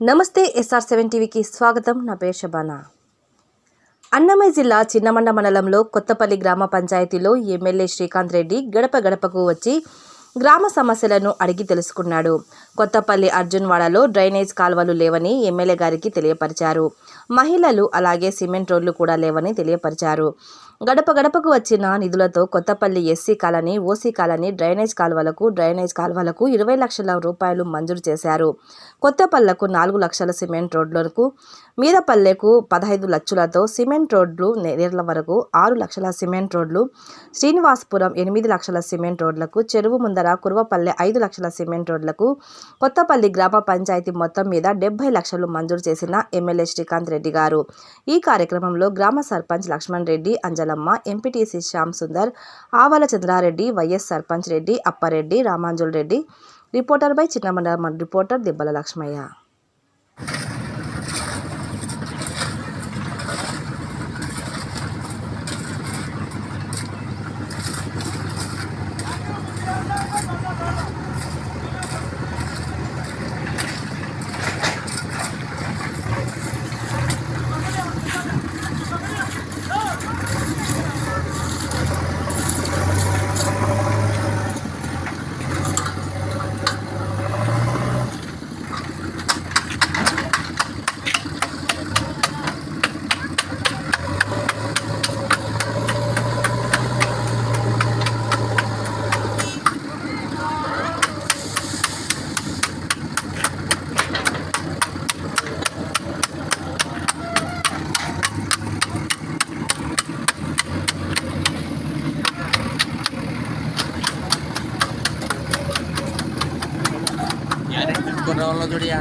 నమస్తే SR7 టీవీకి స్వాగతం. నా పేరు శబానా. అన్నమయ్య జిల్లా చిన్నమండ మండలంలో కొత్తపల్లి గ్రామ పంచాయతీలో ఎమ్మెల్యే శ్రీకాంత్ రెడ్డి గడప గడపకు వచ్చి గ్రామ సమస్యలను అడిగి తెలుసుకున్నాడు. కొత్తపల్లి అర్జున్వాడలో డ్రైనేజ్ కాల్వలు లేవని ఎమ్మెల్యే గారికి తెలియపరిచారు. మహిళలు అలాగే సిమెంట్ రోడ్లు కూడా లేవని తెలియపరిచారు. గడప గడపకు వచ్చిన నిధులతో Kothapalli SC colony, OC colony drainage కాల్వలకు 20 లక్షల రూపాయలు మంజూరు చేశారు. కొత్తపల్లకు 4 లక్షల సిమెంట్ రోడ్లకు, మీదపల్లెకు 15 లక్షలతో సిమెంట్ రోడ్లు, నేర్ల వరకు 6 లక్షల సిమెంట్ రోడ్లు, శ్రీనివాసపురం 8 లక్షల సిమెంట్ రోడ్లకు, చెరువు ముందర కుర్వపల్లె 5 లక్షల సిమెంట్ రోడ్లకు, కొత్తపల్లి గ్రామ పంచాయతీ మొత్తం మీద 70 లక్షలు మంజూరు చేసిన ఎమ్మెల్యే శ్రీకాంత్ రెడ్డి గారు. ఈ కార్యక్రమంలో గ్రామ sarpanch Lakshman Reddy, Anjalamma, MPTC Shyam Sundar, Avala Chandrareddy, vice sarpanch Reddy, Appareddy, Ramanjul Reddy, reporter by Chinnamanda reporter Dibbala Lakshmaiah. जोड़िया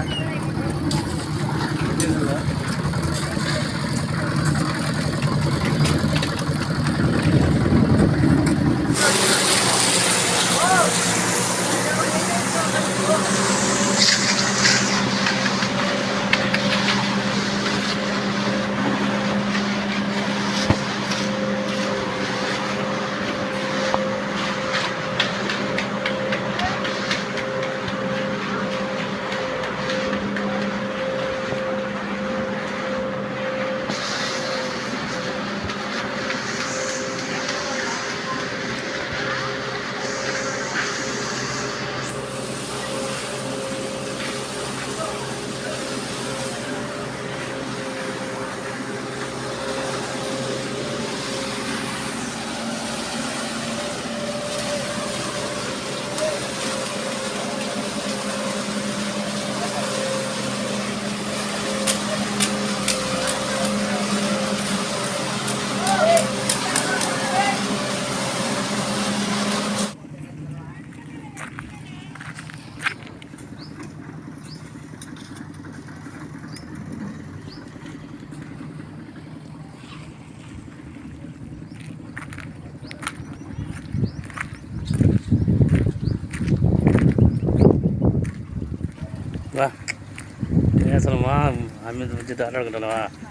वाह, असल हमें तो